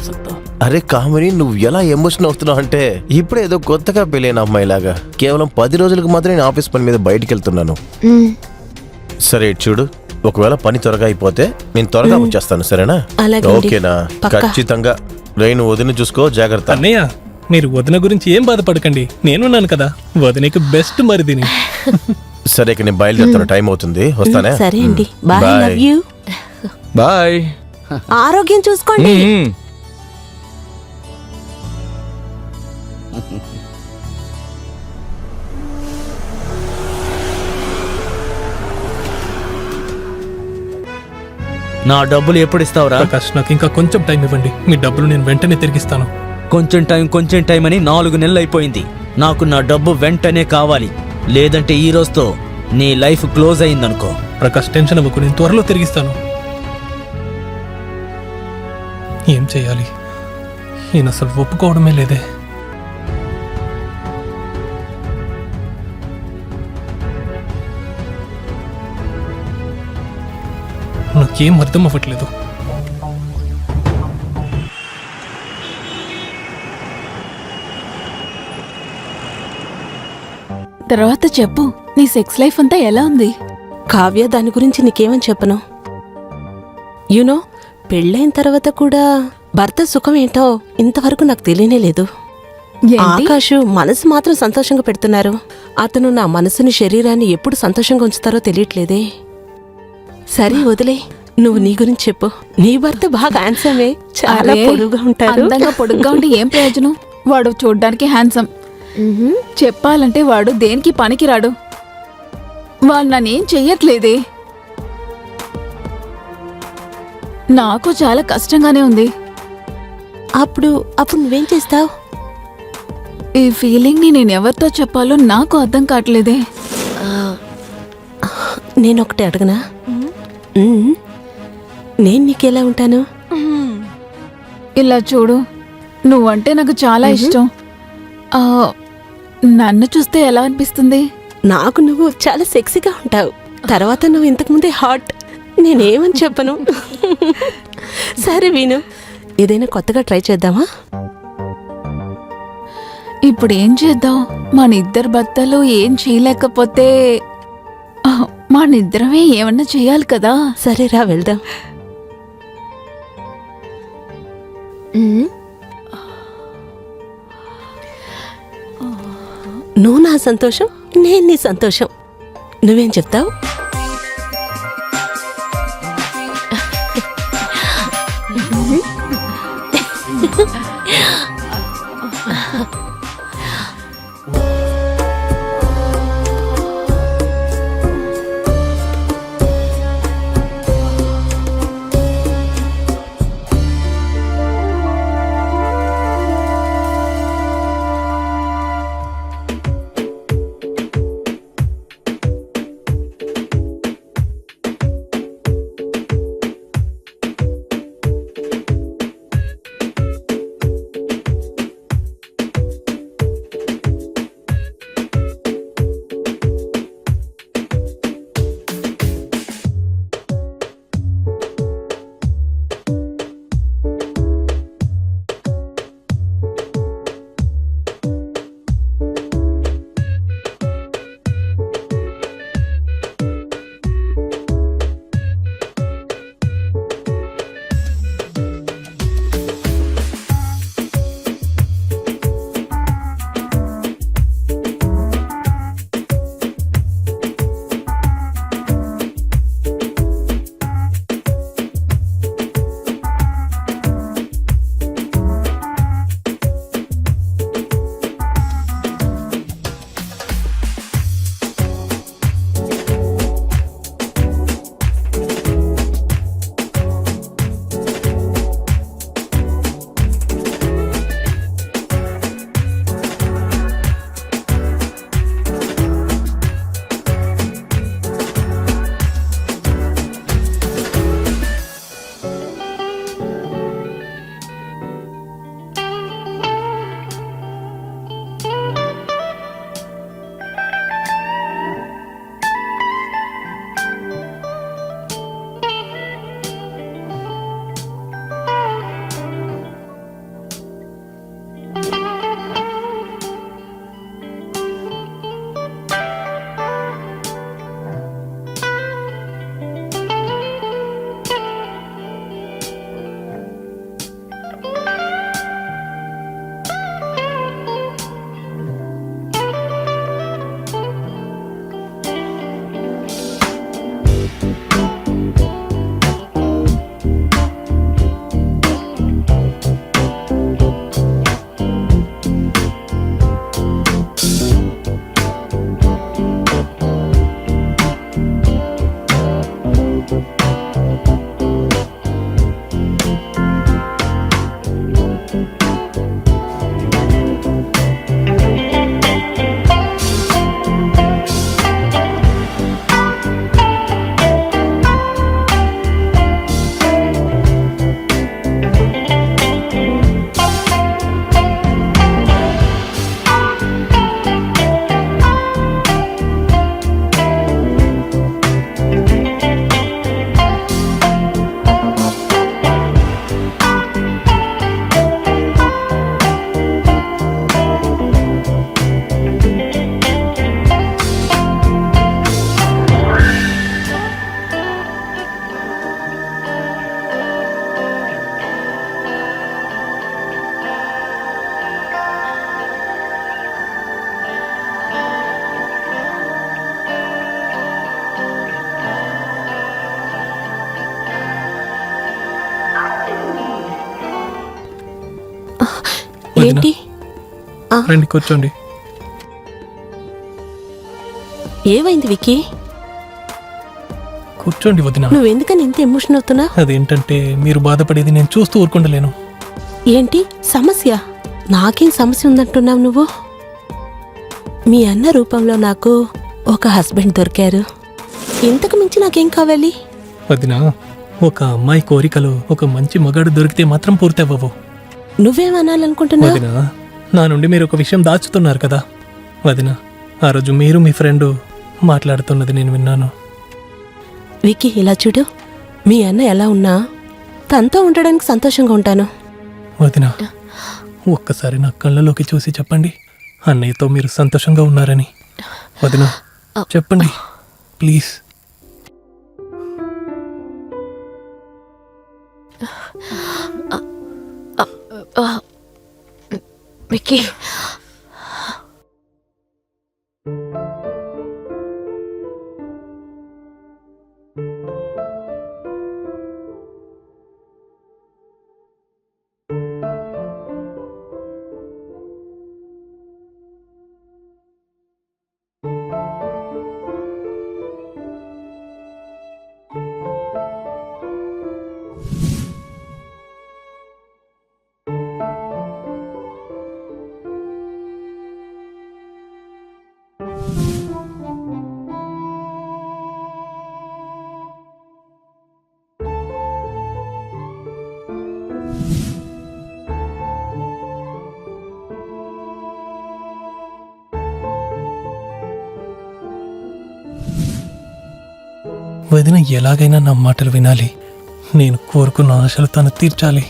సత్తా. అరే కామిని, నువ్వు ఎలా ఎమోషన్ అవుతున్నావు అంటే ఇప్పుడే ఏదో కొత్తగా పెళ్ళైన అమ్మాయిలాగా. కేవలం 10 రోజులకు మాత్రమే నేను ఆఫీస్ పని మీద బయటికి వెళ్తున్నాను. సరే చూడు, ఒకవేళ పని త్వరగా అయిపోతే నేను త్వరగా వచ్చేస్తాను, సరేనా? ఓకేనా? ఖచ్చితంగా. రైన్ వదిన చూసుకో, జాగ్రత్త. అన్నయ్య, మీరు వదిన గురించి ఏం బాధపడకండి, నేనున్నాను కదా. వదినకి బెస్ట్ మరిదిని. సరే, ఇక నేను బయలుదేరుతాను, టైం అవుతుంది, వస్తానే. సరే అండి, బాయ్. Love you. బాయ్. ఆరోగ్యం చూసుకోండి. నా డబ్బులు ఎప్పుడు ఇస్తావురా? ప్రకాష్, నాకు ఇంకా కొంచెం టైం ఇవ్వండి, మీ డబ్బులు నేను వెంటనే తిరిగిస్తాను. కొంచెం టైం అని 4 నెలలు అయిపోయింది. నాకు నా డబ్బు వెంటనే కావాలి, లేదంటే ఈ రోజుతో నీ లైఫ్ క్లోజ్ అయిందనుకో. ప్రకాష్, టెన్షన్ అవ్వకు, నేను త్వరలో తిరిగిస్తాను. ఏం చేయాలి? ఈయన అసలు ఒప్పుకోవడమే లేదే. నాకేం అర్థం అవ్వట్లేదు. తర్వాత చెప్పు, నీ సెక్స్ లైఫ్ అంతా ఎలా ఉంది? కావ్య, దాని గురించి నీకేమని చెప్పను. యునో, పెళ్ళైన తర్వాత కూడా భర్త సుఖం ఏంటో ఇంతవరకు నాకు తెలియనే లేదు. ఆకాష్ మనసు మాత్రం సంతోషంగా పెడుతున్నారు. అతను నా మనసుని, శరీరాన్ని ఎప్పుడు సంతోషంగా ఉంచుతారో తెలియట్లేదే. సరే వదిలే, నువ్వు నీ గురించి చెప్పు. నీ భర్త బాగా హ్యాండ్సమే, చాలా పొడుగ్గా ఉంటారు. అందంగా పొడుగ్గా ఉంటే ఏం ప్రయోజనం? వాడు చూడ్డానికి హ్యాండ్సమ్, చెప్పాలంటే వాడు దేనికి పనికిరాడు. వాళ్ళు నన్నేం చెయ్యట్లేదే. నాకు చాలా కష్టంగానే ఉంది. అప్పుడు నువ్వేం చేస్తావు? ఈ ఫీలింగ్ ని నేనెవరితో చెప్పాలో నాకు అర్థం కావట్లేదే. నేనొకటి అడగనా? నేను నీకెలా ఉంటాను? ఇలా చూడు, నువ్వంటే నాకు చాలా ఇష్టం. నన్ను చూస్తే ఎలా అనిపిస్తుంది? నాకు నువ్వు చాలా సెక్సీగా ఉంటావు. తర్వాత నువ్వు ఇంతకుముందే హాట్. నేనేమని చెప్పను. సరే విను, ఏదైనా కొత్తగా ట్రై చేద్దామా? ఇప్పుడు ఏం చేద్దాం? మన ఇద్దరు భర్తలు ఏం చేయలేకపోతే మనిద్దరమే ఏమన్నా చేయాలి కదా. సరేరా, వెళ్దాం. నువ్వు నా సంతోషం, నేను నీ సంతోషం. నువ్వేం చెప్తావు? వదినా, ఏంటి రండి కూర్చోండి. ఏమైంది విక్కీ? కూర్చోండి వదినా. నువ్వెందుకని ఇంత ఎమోషన్ అవుతున్నా? అదేంటంటే మీరు బాధపడేది నేను చూస్తూ ఊరుకుండలేను. ఏంటి సమస్య? నాకేం సమస్య ఉందంటున్నావు నువ్వు? మీ అన్న రూపంలో నాకు ఒక హస్బెండ్ దొరికారు. ఇంతకు మించి నాకేం కావాలి? వదినా, ఒక అమ్మాయి కోరికలు ఒక మంచి మగాడు దొరికితే మాత్రం పూర్తి అవ్వవు. నువ్వేమనాలనుకుంటున్నావు? వదినా, నా నుండి మీరు ఒక విషయం దాచుతున్నారు కదా. వదినా, ఆ రోజు మీరు మీ ఫ్రెండ్ మాట్లాడుతున్నది నేను విన్నాను. విక్కీ ఇలా చూడు, మీ అన్న ఎలా ఉన్నా తనతో ఉండడానికి సంతోషంగా ఉంటాను. వదినా, ఒక్కసారి నా కళ్ళలోకి చూసి చెప్పండి, అన్నయ్యతో మీరు సంతోషంగా ఉన్నారని. వదినా, చెప్పండి ప్లీజ్. విక్కీ, వదిన ఎలాగైనా నా మాటలు వినాలి. నేను కోరుకున్న ఆశలు తను తీర్చాలి.